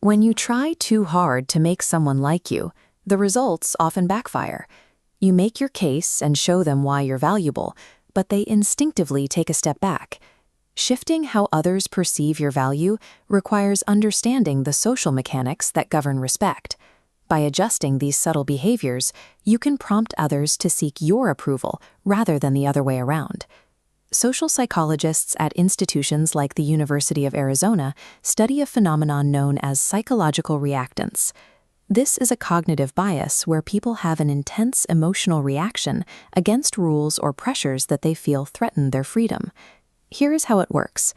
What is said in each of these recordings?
When you try too hard to make someone like you, the results often backfire. You make your case and show them why you're valuable, but they instinctively take a step back. Shifting how others perceive your value requires understanding the social mechanics that govern respect. By adjusting these subtle behaviors, you can prompt others to seek your approval rather than the other way around. Social psychologists at institutions like the University of Arizona study a phenomenon known as psychological reactance. This is a cognitive bias where people have an intense emotional reaction against rules or pressures that they feel threaten their freedom. Here is how it works.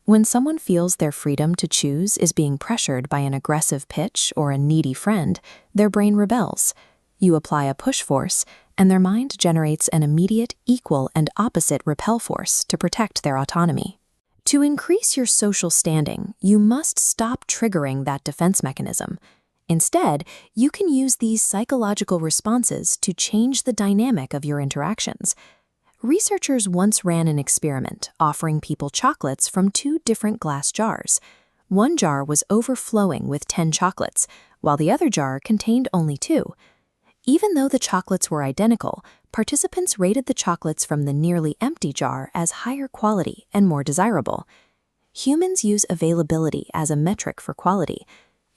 When someone feels their freedom to choose is being pressured by an aggressive pitch or a needy friend, their brain rebels. You apply a push force, and their mind generates an immediate, equal, and opposite repel force to protect their autonomy. To increase your social standing, you must stop triggering that defense mechanism. Instead, you can use these psychological responses to change the dynamic of your interactions. Researchers once ran an experiment offering people chocolates from 2 different glass jars. One jar was overflowing with 10 chocolates, while the other jar contained only 2. Even though the chocolates were identical, participants rated the chocolates from the nearly empty jar as higher quality and more desirable. Humans use availability as a metric for quality.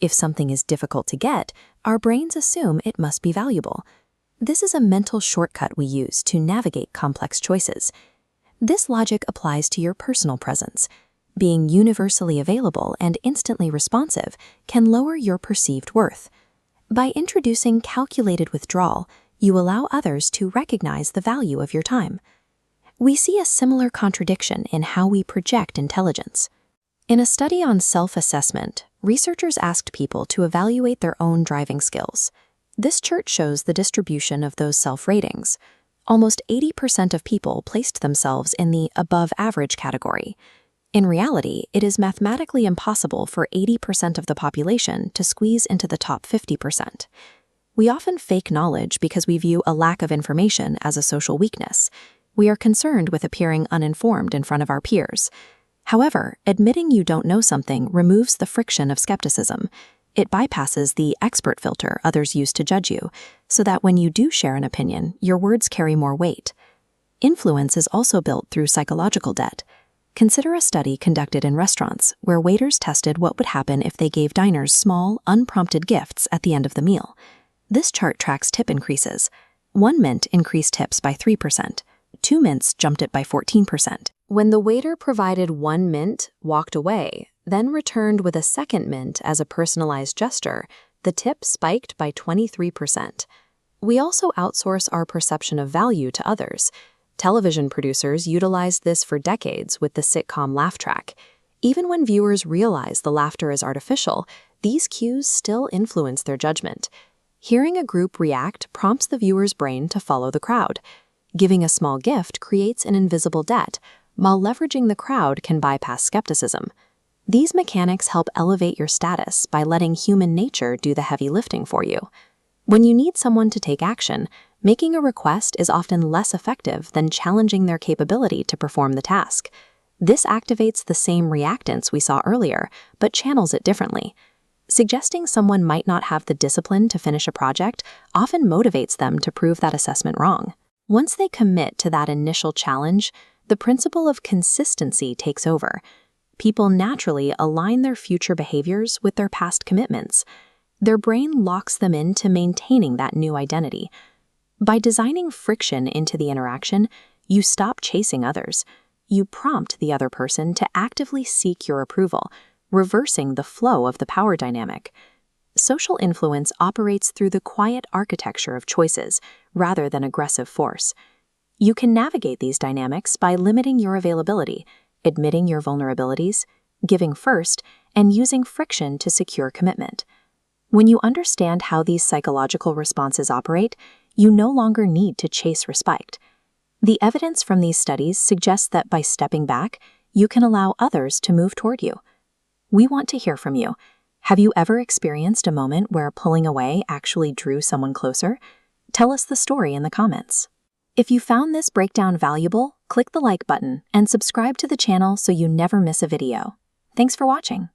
If something is difficult to get, our brains assume it must be valuable. This is a mental shortcut we use to navigate complex choices. This logic applies to your personal presence. Being universally available and instantly responsive can lower your perceived worth. By introducing calculated withdrawal, you allow others to recognize the value of your time. We see a similar contradiction in how we project intelligence. In a study on self-assessment, researchers asked people to evaluate their own driving skills. This chart shows the distribution of those self-ratings. Almost 80% of people placed themselves in the above-average category. In reality, it is mathematically impossible for 80% of the population to squeeze into the top 50%. We often fake knowledge because we view a lack of information as a social weakness. We are concerned with appearing uninformed in front of our peers. However, admitting you don't know something removes the friction of skepticism. It bypasses the expert filter others use to judge you, so that when you do share an opinion, your words carry more weight. Influence is also built through psychological debt. Consider a study conducted in restaurants where waiters tested what would happen if they gave diners small, unprompted gifts at the end of the meal. This chart tracks tip increases. 1 mint increased tips by 3%. 2 mints jumped it by 14%. When the waiter provided 1 mint, walked away, then returned with a 2nd mint as a personalized gesture, the tip spiked by 23%. We also outsource our perception of value to others. Television producers utilized this for decades with the sitcom laugh track. Even when viewers realize the laughter is artificial, these cues still influence their judgment. Hearing a group react prompts the viewer's brain to follow the crowd. Giving a small gift creates an invisible debt, while leveraging the crowd can bypass skepticism. These mechanics help elevate your status by letting human nature do the heavy lifting for you. When you need someone to take action, making a request is often less effective than challenging their capability to perform the task. This activates the same reactance we saw earlier, but channels it differently. Suggesting someone might not have the discipline to finish a project often motivates them to prove that assessment wrong. Once they commit to that initial challenge, the principle of consistency takes over. People naturally align their future behaviors with their past commitments. Their brain locks them into maintaining that new identity. By designing friction into the interaction, you stop chasing others. You prompt the other person to actively seek your approval, reversing the flow of the power dynamic. Social influence operates through the quiet architecture of choices rather than aggressive force. You can navigate these dynamics by limiting your availability, admitting your vulnerabilities, giving first, and using friction to secure commitment. When you understand how these psychological responses operate, you no longer need to chase respect. The evidence from these studies suggests that by stepping back, you can allow others to move toward you. We want to hear from you. Have you ever experienced a moment where pulling away actually drew someone closer? Tell us the story in the comments. If you found this breakdown valuable, click the like button and subscribe to the channel so you never miss a video. Thanks for watching.